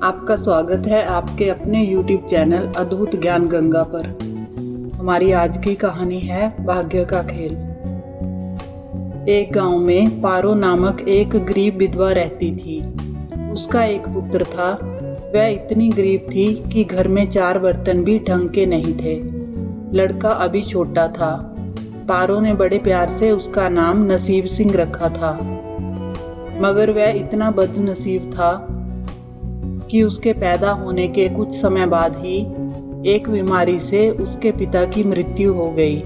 आपका स्वागत है आपके अपने YouTube चैनल अद्भुत ज्ञान गंगा पर। हमारी आज की कहानी है भाग्य का खेल। एक गांव में पारो नामक एक गरीब विधवा रहती थी। उसका एक पुत्र था। वह इतनी गरीब थी कि घर में 4 बर्तन भी ढंग के नहीं थे। लड़का अभी छोटा था। पारो ने बड़े प्यार से उसका नाम नसीब सिंह रखा था। मगर वह इतना बदनसीब था कि उसके पैदा होने के कुछ समय बाद ही एक बीमारी से उसके पिता की मृत्यु हो गई।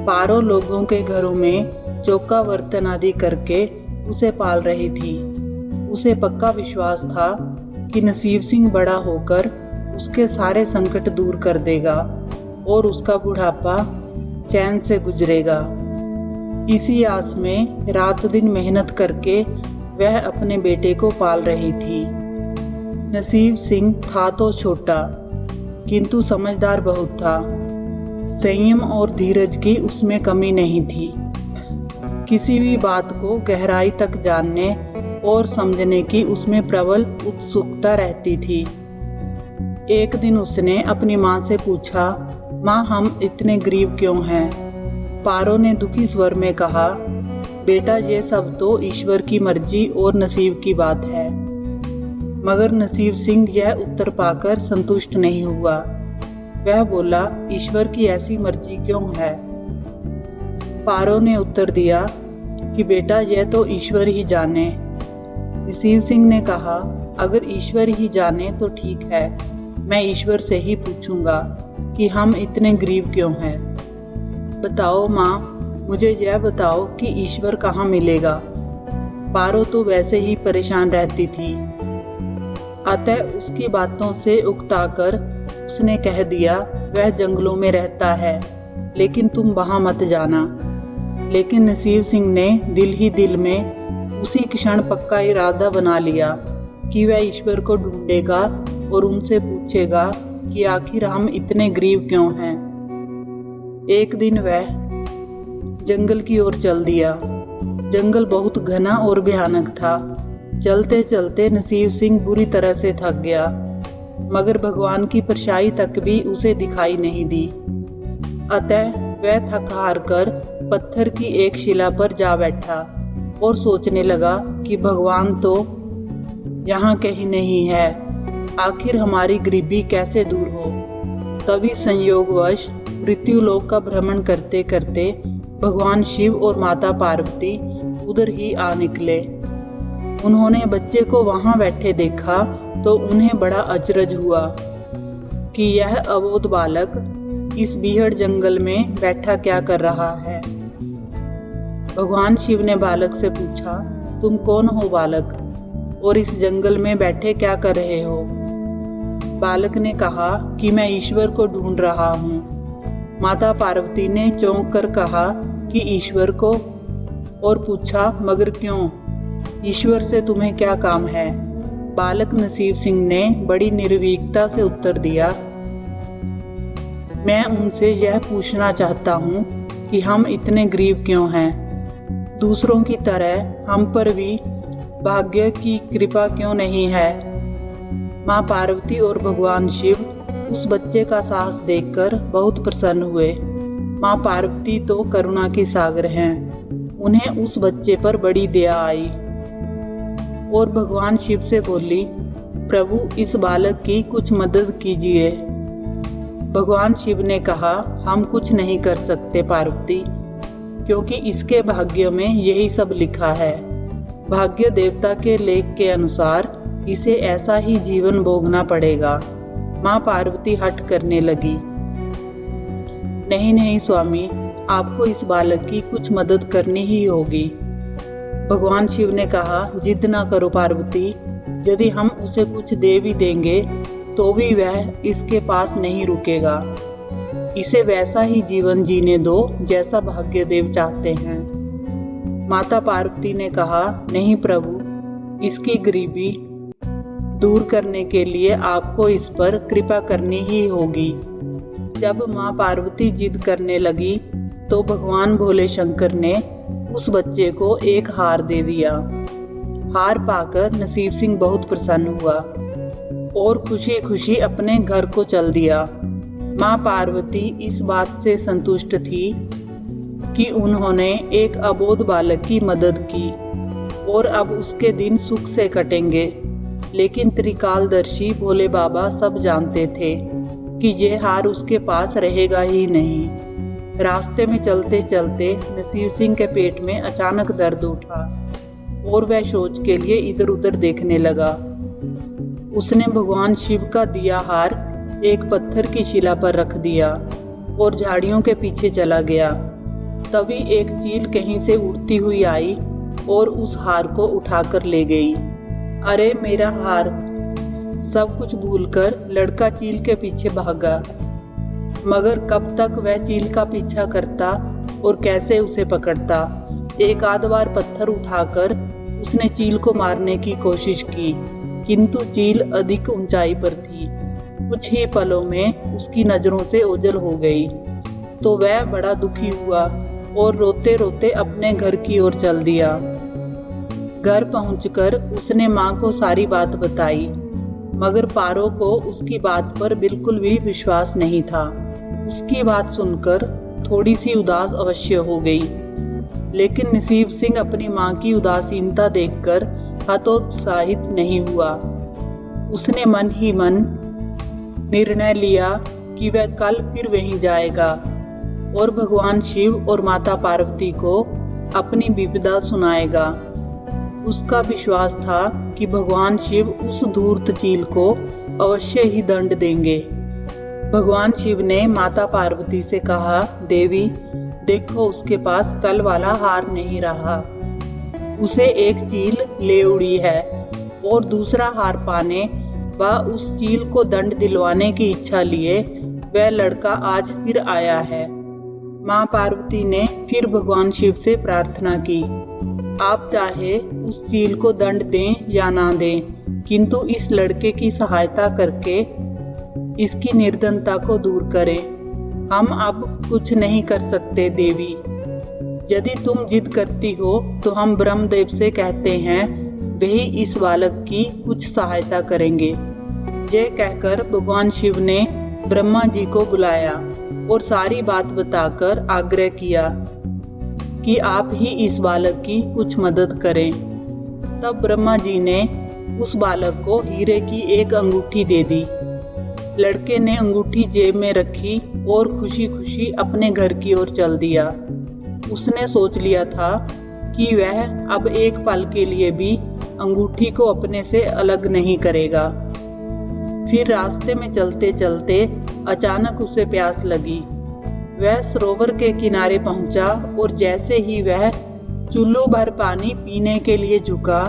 पारो लोगों के घरों में चौका बर्तन आदि करके उसे पाल रही थी। उसे पक्का विश्वास था कि नसीब सिंह बड़ा होकर उसके सारे संकट दूर कर देगा और उसका बुढ़ापा चैन से गुजरेगा। इसी आस में रात दिन मेहनत करके वह अपने बेटे को पाल रही थी। नसीब सिंह था तो छोटा, किंतु समझदार बहुत था। संयम और धीरज की उसमें कमी नहीं थी। किसी भी बात को गहराई तक जानने और समझने की उसमें प्रबल उत्सुकता रहती थी। एक दिन उसने अपनी माँ से पूछा, माँ, हम इतने गरीब क्यों हैं? पारो ने दुखी स्वर में कहा, बेटा, ये सब तो ईश्वर की मर्जी और नसीब की बात है। मगर नसीब सिंह यह उत्तर पाकर संतुष्ट नहीं हुआ। वह बोला, ईश्वर की ऐसी मर्जी क्यों है? पारो ने उत्तर दिया कि बेटा, यह तो ईश्वर ही जाने। नसीब सिंह ने कहा, अगर ईश्वर ही जाने तो ठीक है, मैं ईश्वर से ही पूछूंगा कि हम इतने गरीब क्यों हैं। बताओ माँ, मुझे यह बताओ कि ईश्वर कहाँ मिलेगा। पारो तो वैसे ही परेशान रहती थी। अतः उसकी बातों से उकताकर उसने कह दिया, वह जंगलों में रहता है, लेकिन तुम वहां मत जाना। लेकिन नसीब सिंह ने दिल ही दिल में उसी क्षण पक्का इरादा बना लिया कि वह ईश्वर को ढूंढेगा और उनसे पूछेगा कि आखिर हम इतने गरीब क्यों हैं। एक दिन वह जंगल की ओर चल दिया। जंगल बहुत घना और भयानक था। चलते चलते नसीब सिंह बुरी तरह से थक गया, मगर भगवान की परछाई तक भी उसे दिखाई नहीं दी। अतः वह थक हार कर पत्थर की एक शिला पर जा बैठा और सोचने लगा कि भगवान तो यहाँ कहीं नहीं है, आखिर हमारी गरीबी कैसे दूर हो। तभी संयोगवश मृत्युलोक का भ्रमण करते करते भगवान शिव और माता पार्वती उधर ही आ निकले। उन्होंने बच्चे को वहां बैठे देखा तो उन्हें बड़ा अचरज हुआ कि यह अबोध बालक इस बीहड़ जंगल में बैठा क्या कर रहा है। भगवान शिव ने बालक से पूछा, तुम कौन हो बालक, और इस जंगल में बैठे क्या कर रहे हो? बालक ने कहा कि मैं ईश्वर को ढूंढ रहा हूँ। माता पार्वती ने चौंक कर कहा कि ईश्वर को, और पूछा, मगर क्यों? ईश्वर से तुम्हें क्या काम है? बालक नसीब सिंह ने बड़ी निर्भीकता से उत्तर दिया, मैं उनसे यह पूछना चाहता हूँ कि हम इतने गरीब क्यों हैं? दूसरों की तरह हम पर भी भाग्य की कृपा क्यों नहीं है? माँ पार्वती और भगवान शिव उस बच्चे का साहस देखकर बहुत प्रसन्न हुए। माँ पार्वती तो करुणा की सागर हैं। उन्हें उस बच्चे पर बड़ी दया आई और भगवान शिव से बोली, प्रभु, इस बालक की कुछ मदद कीजिए। भगवान शिव ने कहा, हम कुछ नहीं कर सकते पार्वती, क्योंकि इसके भाग्य में यही सब लिखा है। भाग्य देवता के लेख के अनुसार इसे ऐसा ही जीवन भोगना पड़ेगा। माँ पार्वती हठ करने लगी, नहीं नहीं स्वामी, आपको इस बालक की कुछ मदद करनी ही होगी। भगवान शिव ने कहा, जिद ना करो पार्वती, यदि हम उसे कुछ दे भी देंगे तो भी वह इसके पास नहीं रुकेगा। इसे वैसा ही जीवन जीने दो जैसा भाग्यदेव चाहते हैं। माता पार्वती ने कहा, नहीं प्रभु, इसकी गरीबी दूर करने के लिए आपको इस पर कृपा करनी ही होगी। जब माँ पार्वती जिद करने लगी तो भगवान भोले शंकर ने उस बच्चे को एक हार दे दिया। हार पाकर नसीब सिंह बहुत प्रसन्न हुआ और खुशी खुशी अपने घर को चल दिया। माँ पार्वती इस बात से संतुष्ट थी कि उन्होंने एक अबोध बालक की मदद की और अब उसके दिन सुख से कटेंगे। लेकिन त्रिकालदर्शी भोले बाबा सब जानते थे कि ये हार उसके पास रहेगा ही नहीं। रास्ते में चलते चलते नसीब सिंह के पेट में अचानक दर्द उठा और वह शौच के लिए इधर उधर देखने लगा। उसने भगवान शिव का दिया हार एक पत्थर की शिला पर रख दिया और झाड़ियों के पीछे चला गया। तभी एक चील कहीं से उड़ती हुई आई और उस हार को उठाकर ले गई। अरे मेरा हार! सब कुछ भूलकर लड़का चील के पीछे भागा, मगर कब तक वह चील का पीछा करता और कैसे उसे पकड़ता। एक आध बार पत्थर उठाकर उसने चील को मारने की कोशिश की, किंतु चील अधिक ऊंचाई पर थी। कुछ ही पलों में उसकी नजरों से ओझल हो गई तो वह बड़ा दुखी हुआ और रोते रोते अपने घर की ओर चल दिया। घर पहुंचकर उसने माँ को सारी बात बताई, मगर पारो को उसकी बात पर बिल्कुल भी विश्वास नहीं था। उसकी बात सुनकर थोड़ी सी उदास अवश्य हो गई, लेकिन नसीब सिंह अपनी माँ की उदासीनता देखकर हतोत्साहित नहीं हुआ। उसने मन ही मन निर्णय लिया कि वह कल फिर वहीं जाएगा और भगवान शिव और माता पार्वती को अपनी विपदा सुनाएगा। उसका विश्वास था कि भगवान शिव उस धूर्त चील को अवश्य ही दंड देंगे। भगवान शिव ने माता पार्वती से कहा, देवी देखो, उसके पास कल वाला हार नहीं रहा, उसे एक चील ले उड़ी है और दूसरा हार पाने व उस चील को दंड दिलवाने की इच्छा लिए वह लड़का आज फिर आया है। माँ पार्वती ने फिर भगवान शिव से प्रार्थना की, आप चाहे उस चील को दंड दें या ना दें, किंतु इस लड़के की सहायता करके इसकी निर्धनता को दूर करें। हम अब कुछ नहीं कर सकते देवी। यदि तुम जिद करती हो तो हम ब्रह्मदेव से कहते हैं, वही इस बालक की कुछ सहायता करेंगे। यह कहकर भगवान शिव ने ब्रह्मा जी को बुलाया और सारी बात बताकर आग्रह किया कि आप ही इस बालक की कुछ मदद करें। तब ब्रह्मा जी ने उस बालक को हीरे की एक अंगूठी दे दी। लड़के ने अंगूठी जेब में रखी और खुशी खुशी अपने घर की ओर चल दिया। उसने सोच लिया था कि वह अब एक पल के लिए भी अंगूठी को अपने से अलग नहीं करेगा। फिर रास्ते में चलते चलते अचानक उसे प्यास लगी। वह सरोवर के किनारे पहुंचा और जैसे ही वह चुल्लू भर पानी पीने के लिए झुका,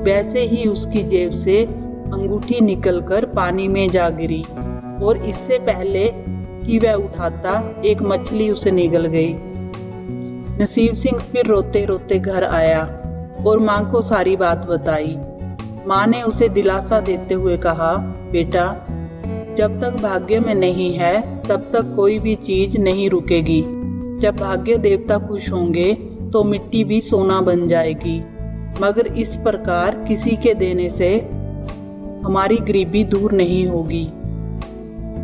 वैसे ही उसकी जेब से अंगूठी निकलकर पानी में जा गिरी और इससे पहले कि वह उठाता एक मछली उसे निगल गई। नसीब सिंह फिर रोते रोते घर आया और माँ को सारी बात बताई। माँ ने उसे दिलासा देते हुए कहा, बेटा जब तक भाग्य में नहीं है तब तक कोई भी चीज नहीं रुकेगी। जब भाग्य देवता खुश होंगे तो मिट्टी भी सोना बन जाएगी, मगर इस प्रकार किसी के देने से हमारी गरीबी दूर नहीं होगी।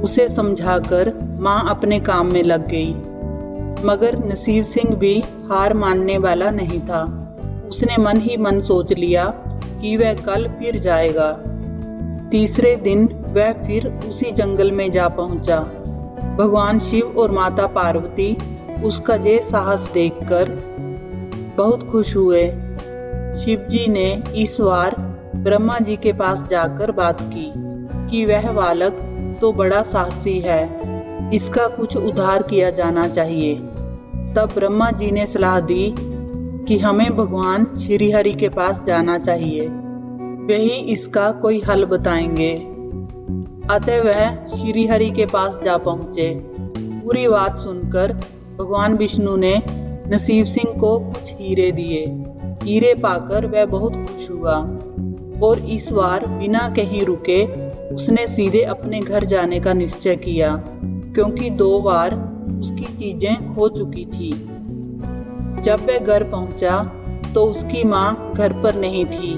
उसे समझाकर माँ अपने काम में लग गई, मगर नसीब सिंह भी हार मानने वाला नहीं था। उसने मन ही मन सोच लिया कि वह कल फिर जाएगा। तीसरे दिन वह फिर उसी जंगल में जा पहुंचा। भगवान शिव और माता पार्वती उसका ये साहस देखकर बहुत खुश हुए। शिव जी ने इस बार ब्रह्मा जी के पास जाकर बात की कि वह बालक तो बड़ा साहसी है, इसका कुछ उद्धार किया जाना चाहिए। तब ब्रह्मा जी ने सलाह दी कि हमें भगवान श्री हरि के पास जाना चाहिए, वही इसका कोई हल बताएंगे। अतः वह श्री हरि के पास जा पहुंचे। पूरी बात सुनकर भगवान विष्णु ने नसीब सिंह को कुछ हीरे दिए। हीरे पाकर वह बहुत खुश हुआ और इस बार बिना कहीं रुके उसने सीधे अपने घर जाने का निश्चय किया, क्योंकि 2 बार उसकी चीजें खो चुकी थी। जब वह घर पहुंचा तो उसकी माँ घर पर नहीं थी।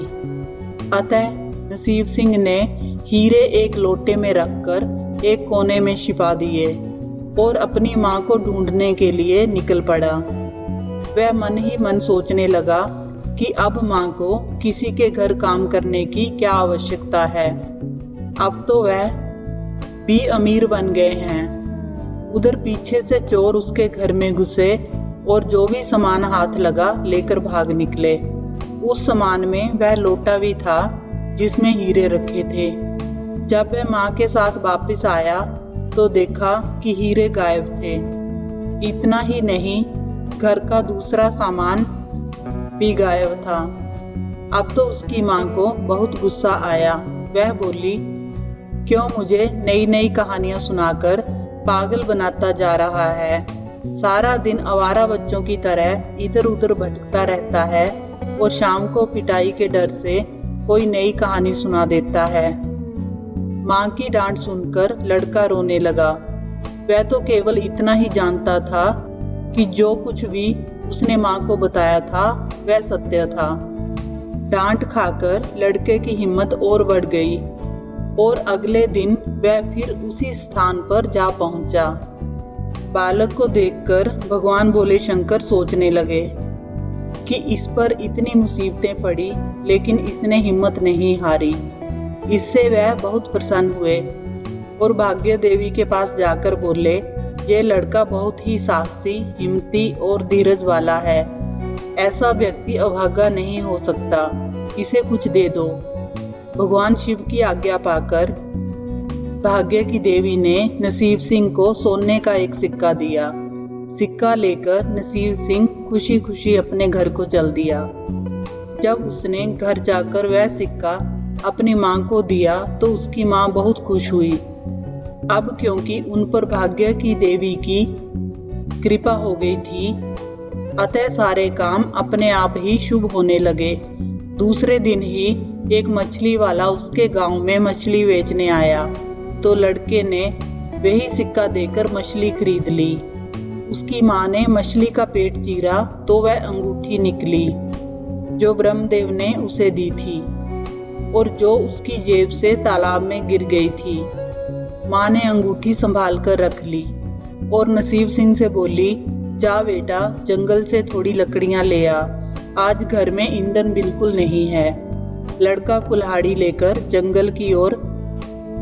अतः नसीब सिंह ने हीरे एक लोटे में रखकर एक कोने में छिपा दिए और अपनी मां को ढूंढने के लिए निकल पड़ा। वह मन ही मन सोचने लगा कि अब मां को किसी के घर काम करने की क्या आवश्यकता है। अब तो वह भी अमीर बन गए हैं। उधर पीछे से चोर उसके घर में घुसे और जो भी सामान हाथ लगा लेकर भाग निकले। उस सामान में वह लोटा भी था जिसमें हीरे रखे थे। जब वह मां के साथ वापस आया तो देखा कि हीरे गायब थे। इतना ही नहीं, घर का दूसरा सामान भी गायब था। अब तो उसकी मां को बहुत गुस्सा आया। वह बोली, क्यों मुझे नई नई कहानियां सुनाकर पागल बनाता जा रहा है? सारा दिन आवारा बच्चों की तरह इधर उधर भटकता रहता है और शाम को पिटाई के डर से कोई नई कहानी सुना देता है। मां की डांट सुनकर लड़का रोने लगा। वह तो केवल इतना ही जानता था कि जो कुछ भी उसने मां को बताया था वह सत्य था। डांट खाकर लड़के की हिम्मत और बढ़ गई और अगले दिन वह फिर उसी स्थान पर जा पहुंचा। बालक को देखकर भगवान भोले शंकर सोचने लगे कि इस पर इतनी मुसीबतें पड़ी लेकिन इसने हिम्मत नहीं हारी। इससे वह बहुत प्रसन्न हुए और भाग्य देवी के पास जाकर बोले, ये लड़का बहुत ही साहसी, हिम्मती और धीरज वाला है। ऐसा व्यक्ति अभागा नहीं हो सकता। इसे कुछ दे दो। भगवान शिव की आज्ञा पाकर भाग्य की देवी ने नसीब सिंह को सोने का एक सिक्का दिया। सिक्का लेकर नसीब सिंह खुशी खुशी अपने घर को चल दिया। जब उसने घर जाकर वह सिक्का अपनी मां को दिया तो उसकी मां बहुत खुश हुई। अब क्योंकि उन पर भाग्य की देवी की कृपा हो गई थी, अतः सारे काम अपने आप ही शुभ होने लगे। दूसरे दिन ही एक मछली वाला उसके गांव में मछली बेचने आया तो लड़के ने वही सिक्का देकर मछली खरीद ली। उसकी मां ने मछली का पेट चीरा तो वह अंगूठी निकली जो ब्रह्मदेव ने उसे दी थी और जो उसकी जेब से तालाब में गिर गई थी। मां ने अंगूठी संभाल कर रख ली और नसीब सिंह से बोली, जा बेटा, जंगल से थोड़ी लकड़ियां ले आ, आज घर में ईंधन बिल्कुल नहीं है। लड़का कुल्हाड़ी लेकर जंगल की ओर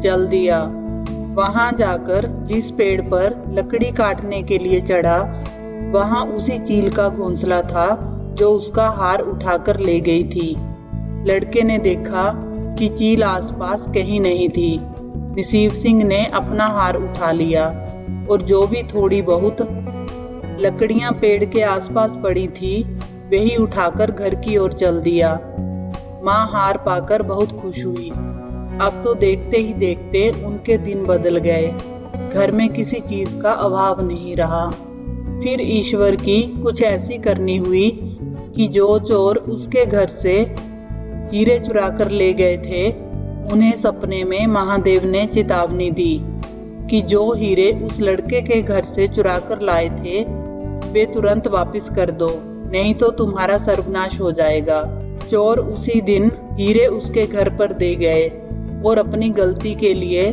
चल दिया। वहां जाकर जिस पेड़ पर लकड़ी काटने के लिए चढ़ा, वहां उसी चील का घोंसला था जो उसका हार उठाकर ले गई थी। लड़के ने देखा कि चील आसपास कहीं नहीं थी। नसीब सिंह ने अपना हार उठा लिया और जो भी थोड़ी बहुत लकड़ियां पेड़ के आसपास पड़ी थी वही उठाकर घर की ओर चल दिया। मां हार पाकर बहुत खुश हुई। अब तो देखते ही देखते उनके दिन बदल गए। घर में किसी चीज का अभाव नहीं रहा। फिर ईश्वर की कुछ ऐसी करनी हुई कि जो चोर उसके घर से हीरे चुरा कर ले गए थे, उन्हें सपने में महादेव ने चेतावनी दी कि जो हीरे उस लड़के के घर से चुरा कर लाए थे वे तुरंत वापस कर दो, नहीं तो तुम्हारा सर्वनाश हो जाएगा। चोर उसी दिन हीरे उसके घर पर दे गए और अपनी गलती के लिए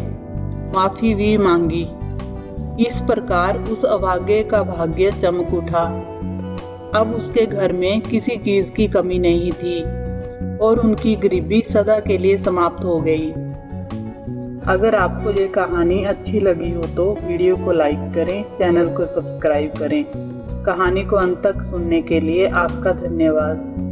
माफी भी मांगी। इस प्रकार उस अभागे का भाग्य चमक उठा। अब उसके घर में किसी चीज की कमी नहीं थी और उनकी गरीबी सदा के लिए समाप्त हो गई। अगर आपको ये कहानी अच्छी लगी हो तो वीडियो को लाइक करें, चैनल को सब्सक्राइब करें। कहानी को अंत तक सुनने के लिए आपका धन्यवाद।